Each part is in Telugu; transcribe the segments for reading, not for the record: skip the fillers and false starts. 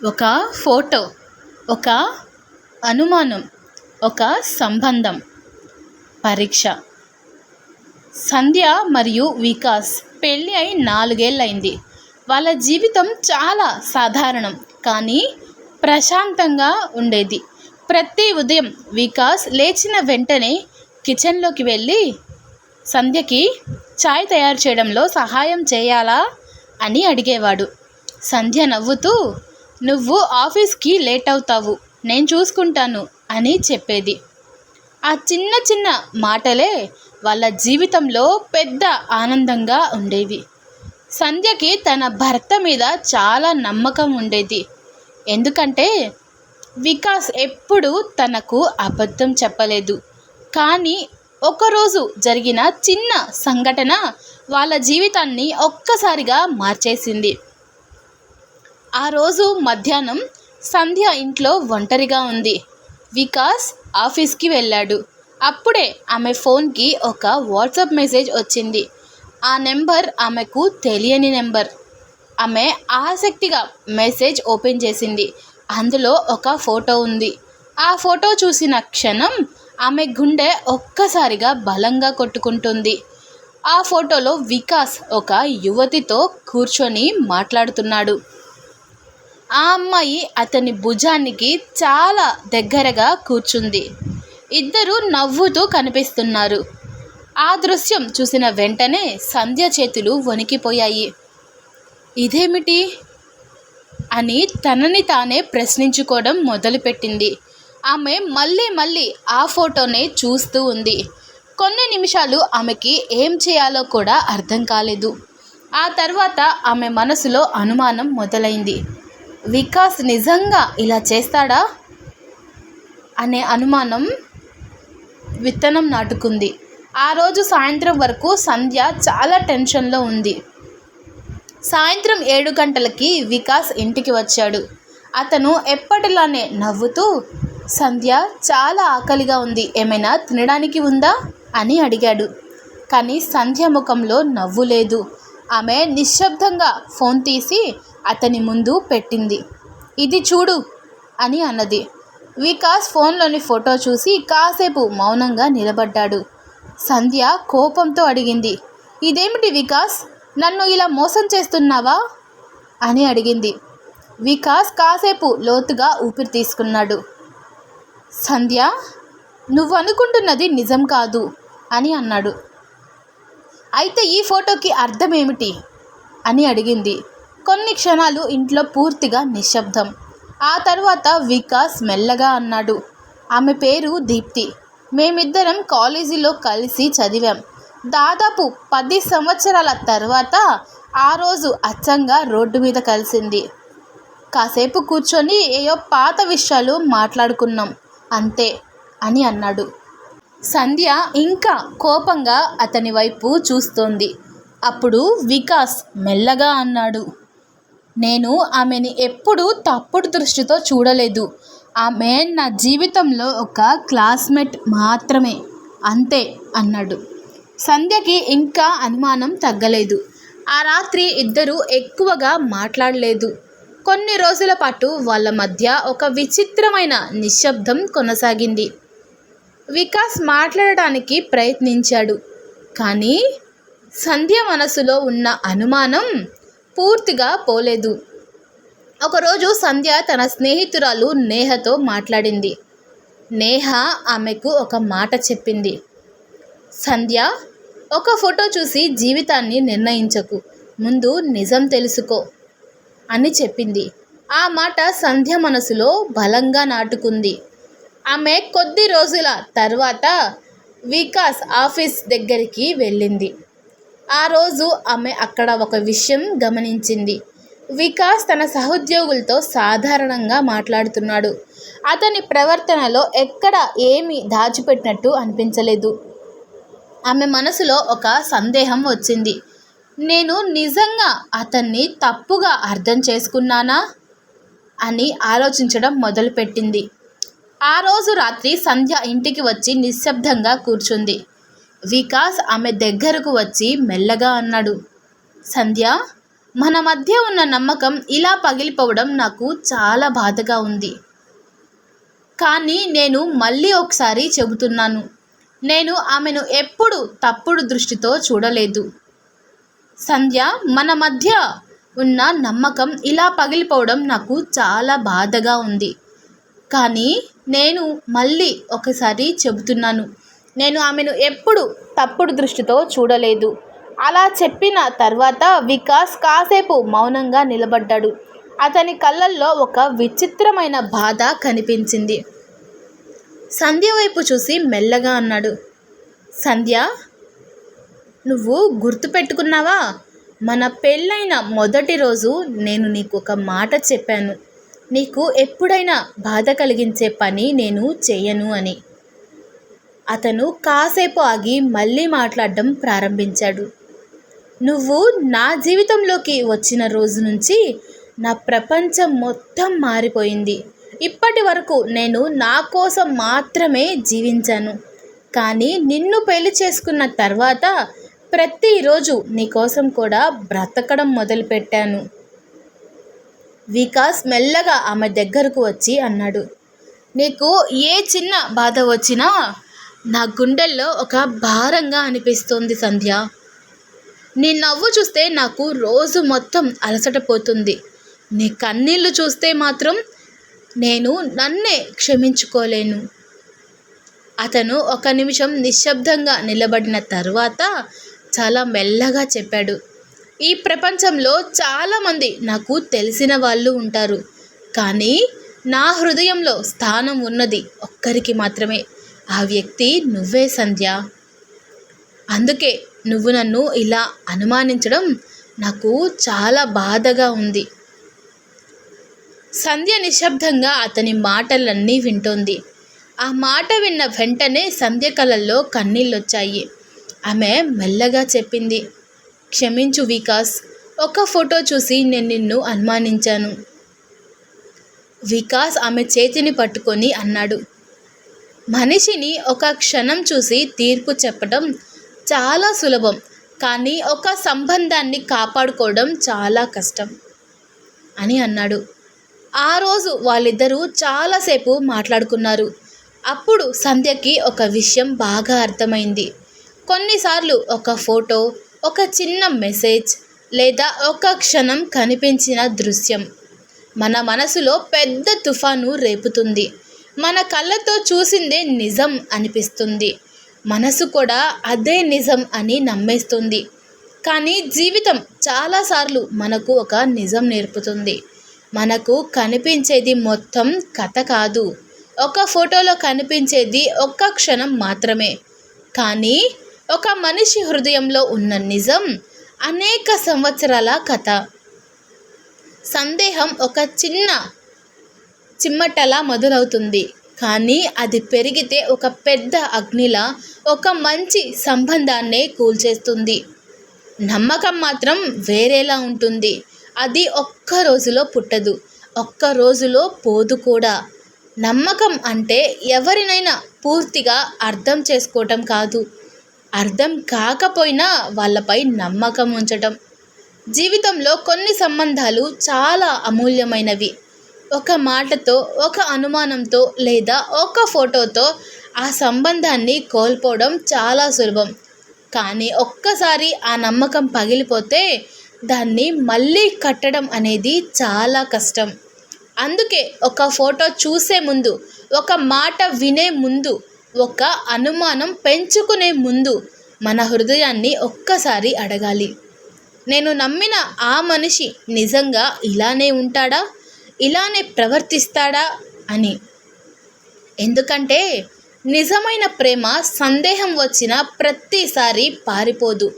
ఒక ఫోటో, ఒక అనుమానం, ఒక సంబంధం. పరీక్ష. సంధ్య మరియు వికాస్ పెళ్ళి అయి 4 ఏళ్ళయింది. వాళ్ళ జీవితం చాలా సాధారణం కానీ ప్రశాంతంగా ఉండేది. ప్రతి ఉదయం వికాస్ లేచిన వెంటనే కిచెన్లోకి వెళ్ళి సంధ్యకి చాయ్ తయారు చేయడంలో సహాయం చేయాలా అని అడిగేవాడు. సంధ్య నవ్వుతూ, "నువ్వు ఆఫీస్కి లేట్ అవుతావు, నేను చూసుకుంటాను" అని చెప్పేది. ఆ చిన్న చిన్న మాటలే వాళ్ళ జీవితంలో పెద్ద ఆనందంగా ఉండేవి. సంధ్యకి తన భర్త మీద చాలా నమ్మకం ఉండేది. ఎందుకంటే వికాస్ ఎప్పుడూ తనకు అబద్ధం చెప్పలేదు. కానీ ఒకరోజు జరిగిన చిన్న సంఘటన వాళ్ళ జీవితాన్ని ఒక్కసారిగా మార్చేసింది. ఆ రోజు మధ్యాహ్నం సంధ్య ఇంట్లో ఒంటరిగా ఉంది. వికాస్ ఆఫీస్కి వెళ్ళాడు. అప్పుడే ఆమె ఫోన్కి ఒక వాట్సాప్ మెసేజ్ వచ్చింది. ఆ నెంబర్ ఆమెకు తెలియని నెంబర్. ఆమె ఆసక్తిగా మెసేజ్ ఓపెన్ చేసింది. అందులో ఒక ఫోటో ఉంది. ఆ ఫోటో చూసిన క్షణం ఆమె గుండె ఒక్కసారిగా బలంగా కొట్టుకుంటుంది. ఆ ఫోటోలో వికాస్ ఒక యువతితో కూర్చొని మాట్లాడుతున్నాడు. ఆ అమ్మాయి అతని భుజానికి చాలా దగ్గరగా కూర్చుంది. ఇద్దరు నవ్వుతూ కనిపిస్తున్నారు. ఆ దృశ్యం చూసిన వెంటనే సంధ్య చేతులు వణికిపోయాయి. ఇదేమిటి అని తనని తానే ప్రశ్నించుకోవడం మొదలుపెట్టింది. ఆమె మళ్ళీ ఆ ఫోటోనే చూస్తూ ఉంది. కొన్ని నిమిషాలు ఆమెకి ఏం చేయాలో కూడా అర్థం కాలేదు. ఆ తర్వాత ఆమె మనసులో అనుమానం మొదలైంది. వికాస్ నిజంగా ఇలా చేస్తాడా అనే అనుమానం విత్తనం నాటుకుంది. ఆ రోజు సాయంత్రం వరకు సంధ్య చాలా టెన్షన్లో ఉంది. సాయంత్రం 7 గంటలకి వికాస్ ఇంటికి వచ్చాడు. అతను ఎప్పటిలానే నవ్వుతూ, "సంధ్య, చాలా ఆకలిగా ఉంది, ఏమైనా తినడానికి ఉందా" అని అడిగాడు. కానీ సంధ్య ముఖంలో నవ్వు లేదు. ఆమె నిశ్శబ్దంగా ఫోన్ తీసి అతని ముందు పెట్టింది. "ఇది చూడు" అని అన్నది. వికాస్ ఫోన్లోని ఫోటో చూసి కాసేపు మౌనంగా నిలబడ్డాడు. సంధ్య కోపంతో అడిగింది, "ఇదేమిటి వికాస్, నన్ను ఇలా మోసం చేస్తున్నావా" అని అడిగింది. వికాస్ కాసేపు లోతుగా ఊపిరి తీసుకున్నాడు. "సంధ్య, నువ్వు అనుకుంటున్నది నిజం కాదు" అని అన్నాడు. "అయితే ఈ ఫోటోకి అర్థం ఏమిటి" అని అడిగింది. కొన్ని క్షణాలు ఇంట్లో పూర్తిగా నిశ్శబ్దం. ఆ తర్వాత వికాస్ మెల్లగా అన్నాడు, "ఆమె పేరు దీప్తి. మేమిద్దరం కాలేజీలో కలిసి చదివాం. దాదాపు 10 సంవత్సరాల తర్వాత ఆ రోజు అచ్చంగా రోడ్డు మీద కలిసింది. కాసేపు కూర్చొని ఏయో పాత విషయాలు మాట్లాడుకున్నాం అంతే" అని అన్నాడు. సంధ్య ఇంకా కోపంగా అతని వైపు చూస్తోంది. అప్పుడు వికాస్ మెల్లగా అన్నాడు, "నేను ఆమెని ఎప్పుడూ తప్పుడు దృష్టితో చూడలేదు. ఆమె నా జీవితంలో ఒక క్లాస్మేట్ మాత్రమే, అంతే" అన్నాడు. సంధ్యకి ఇంకా అనుమానం తగ్గలేదు. ఆ రాత్రి ఇద్దరూ ఎక్కువగా మాట్లాడలేదు. కొన్ని రోజుల పాటు వాళ్ళ మధ్య ఒక విచిత్రమైన నిశ్శబ్దం కొనసాగింది. వికాస్ మాట్లాడటానికి ప్రయత్నించాడు. కానీ సంధ్య మనసులో ఉన్న అనుమానం పూర్తిగా పోలేదు. ఒకరోజు సంధ్య తన స్నేహితురాలు నేహతో మాట్లాడింది. నేహ ఆమెకు ఒక మాట చెప్పింది. "సంధ్య, ఒక ఫోటో చూసి జీవితాన్ని నిర్ణయించకు, ముందు నిజం తెలుసుకో" అని చెప్పింది. ఆ మాట సంధ్య మనసులో బలంగా నాటుకుంది. ఆమె కొద్ది రోజుల తర్వాత వికాస్ ఆఫీస్ దగ్గరికి వెళ్ళింది. ఆ రోజు ఆమె అక్కడ ఒక విషయం గమనించింది. వికాస్ తన సహోద్యోగులతో సాధారణంగా మాట్లాడుతున్నాడు. అతని ప్రవర్తనలో ఎక్కడ ఏమీ దాచిపెట్టినట్టు అనిపించలేదు. ఆమె మనసులో ఒక సందేహం వచ్చింది. నేను నిజంగా అతన్ని తప్పుగా అర్థం చేసుకున్నానా అని ఆలోచించడం మొదలుపెట్టింది. ఆ రోజు రాత్రి సంధ్య ఇంటికి వచ్చి నిశ్శబ్దంగా కూర్చుంది. వికాస్ ఆమె దగ్గరకు వచ్చి మెల్లగా అన్నాడు, "సంధ్య, మన మధ్య ఉన్న నమ్మకం ఇలా పగిలిపోవడం నాకు చాలా బాధగా ఉంది. కానీ నేను మళ్ళీ ఒకసారి చెబుతున్నాను, నేను ఆమెను ఎప్పుడు తప్పుడు దృష్టితో చూడలేదు. సంధ్య, మన మధ్య ఉన్న నమ్మకం ఇలా పగిలిపోవడం నాకు చాలా బాధగా ఉంది. కానీ నేను మళ్ళీ ఒకసారి చెబుతున్నాను, నేను ఆమెను ఎప్పుడు తప్పుడు దృష్టితో చూడలేదు. అలా చెప్పిన తర్వాత వికాస్ కాసేపు మౌనంగా నిలబడ్డాడు. అతని కళ్ళల్లో ఒక విచిత్రమైన బాధ కనిపించింది. సంధ్య వైపు చూసి మెల్లగా అన్నాడు, సంధ్య, నువ్వు గుర్తుపెట్టుకున్నావా? మన పెళ్ళైన మొదటి రోజు నేను నీకు ఒక మాట చెప్పాను, నీకు ఎప్పుడైనా బాధ కలిగించే పని నేను చేయను అని. అతను కాసేపు ఆగి మళ్ళీ మాట్లాడడం ప్రారంభించాడు. నువ్వు నా జీవితంలోకి వచ్చిన రోజు నుంచి నా ప్రపంచం మొత్తం మారిపోయింది. ఇప్పటి వరకు నేను నా కోసం మాత్రమే జీవించాను. కానీ నిన్ను పెళ్లి చేసుకున్న తర్వాత ప్రతిరోజు నీకోసం కూడా బ్రతకడం మొదలుపెట్టాను. వికాస్ మెల్లగా ఆమె దగ్గరకు వచ్చి అన్నాడు, నీకు ఏ చిన్న బాధ వచ్చినా నా గుండెల్లో ఒక భారంగా అనిపిస్తోంది సంధ్య. నీ నవ్వు చూస్తే నాకు రోజు మొత్తం అలసట పోతుంది. నీ కన్నీళ్లు చూస్తే మాత్రం నేను నన్నే క్షమించుకోలేను. అతను ఒక నిమిషం నిశ్శబ్దంగా నిలబడిన తర్వాత చాలా మెల్లగా చెప్పాడు, ఈ ప్రపంచంలో చాలామంది నాకు తెలిసిన వాళ్ళు ఉంటారు. కానీ నా హృదయంలో స్థానం ఉన్నది ఒక్కరికి మాత్రమే. ఆ వ్యక్తి నువ్వే సంధ్య. అందుకే నువ్వు నన్ను ఇలా అనుమానించడం నాకు చాలా బాధగా ఉంది. సంధ్య నిశ్శబ్దంగా అతని మాటలన్నీ వింటోంది. ఆ మాట విన్న వెంటనే సంధ్య కళ్ళల్లో కన్నీళ్ళొచ్చాయి. ఆమె మెల్లగా చెప్పింది, క్షమించు వికాస్, ఒక ఫోటో చూసి నేను నిన్ను అనుమానించాను. వికాస్ ఆమె చేతిని పట్టుకొని అన్నాడు, మనిషిని ఒక క్షణం చూసి తీర్పు చెప్పడం చాలా సులభం, కానీ ఒక సంబంధాన్ని కాపాడుకోవడం చాలా కష్టం అని అన్నాడు. ఆ రోజు వాళ్ళిద్దరూ చాలాసేపు మాట్లాడుకున్నారు. అప్పుడు సంధ్యకి ఒక విషయం బాగా అర్థమైంది. కొన్నిసార్లు ఒక ఫోటో, ఒక చిన్న మెసేజ్ లేదా ఒక క్షణం కనిపించిన దృశ్యం మన మనసులో పెద్ద తుఫాను రేపుతుంది. మన కళ్ళతో చూసిందే నిజం అనిపిస్తుంది. మనసు కూడా అదే నిజం అని నమ్మేస్తుంది. కానీ జీవితం చాలాసార్లు మనకు ఒక నిజం నేర్పుతుంది. మనకు కనిపించేది మొత్తం కథ కాదు. ఒక ఫోటోలో కనిపించేది ఒక్క క్షణం మాత్రమే. కానీ ఒక మనిషి హృదయంలో ఉన్న నిజం అనేక సంవత్సరాల కథ. సందేహం ఒక చిన్న చిమ్మటలా మొదలవుతుంది, కానీ అది పెరిగితే ఒక పెద్ద అగ్నిలా ఒక మంచి సంబంధాన్నే కూల్చేస్తుంది. నమ్మకం మాత్రం వేరేలా ఉంటుంది. అది ఒక్క రోజులో పుట్టదు, ఒక్క రోజులో పోదు కూడా. నమ్మకం అంటే ఎవరినైనా పూర్తిగా అర్థం చేసుకోవటం కాదు, అర్థం కాకపోయినా వాళ్ళపై నమ్మకం ఉంచటం. జీవితంలో కొన్ని సంబంధాలు చాలా అమూల్యమైనవి. ఒక మాటతో, ఒక అనుమానంతో లేదా ఒక ఫోటోతో ఆ సంబంధాన్ని కోల్పోవడం చాలా సులభం. కానీ ఒక్కసారి ఆ నమ్మకం పగిలిపోతే దాన్ని మళ్ళీ కట్టడం అనేది చాలా కష్టం. అందుకే ఒక ఫోటో చూసే ముందు, ఒక మాట వినే ముందు, ఒక అనుమానం పెంచుకునే ముందు మన హృదయాన్ని ఒక్కసారి అడగాలి, నేను నమ్మిన ఆ మనిషి నిజంగా ఇలానే ఉంటాడా, ఇలానే ప్రవర్తిస్తాడా అని. ఎందుకంటే నిజమైన ప్రేమ సందేహం వచ్చిన ప్రతిసారి పారిపోదు.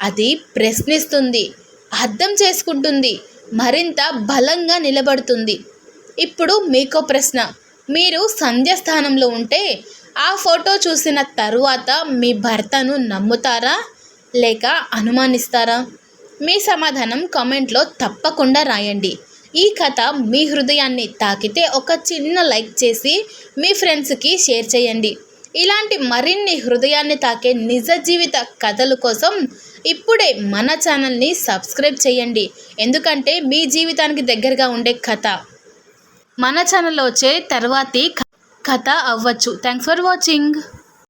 అది ప్రశ్నిస్తుంది, అర్థం చేసుకుంటుంది, మరింత బలంగా నిలబడుతుంది. ఇప్పుడు మీకో ప్రశ్న, మీరు సంధ్య స్థానంలో ఉంటే ఆ ఫోటో చూసిన తరువాత మీ భర్తను నమ్ముతారా లేక అనుమానిస్తారా? మీ సమాధానం కామెంట్లో తప్పకుండా రాయండి. ఈ కథ మీ హృదయాన్ని తాకితే ఒక చిన్న లైక్ చేసి మీ ఫ్రెండ్స్కి షేర్ చేయండి. ఇలాంటి మరిన్ని హృదయాన్ని తాకే నిజ జీవిత కథల కోసం ఇప్పుడే మన ఛానల్ని సబ్స్క్రైబ్ చేయండి. ఎందుకంటే మీ జీవితానికి దగ్గరగా ఉండే కథ మన ఛానల్లో వచ్చే తర్వాతి కథ అవ్వచ్చు. Thanks for watching.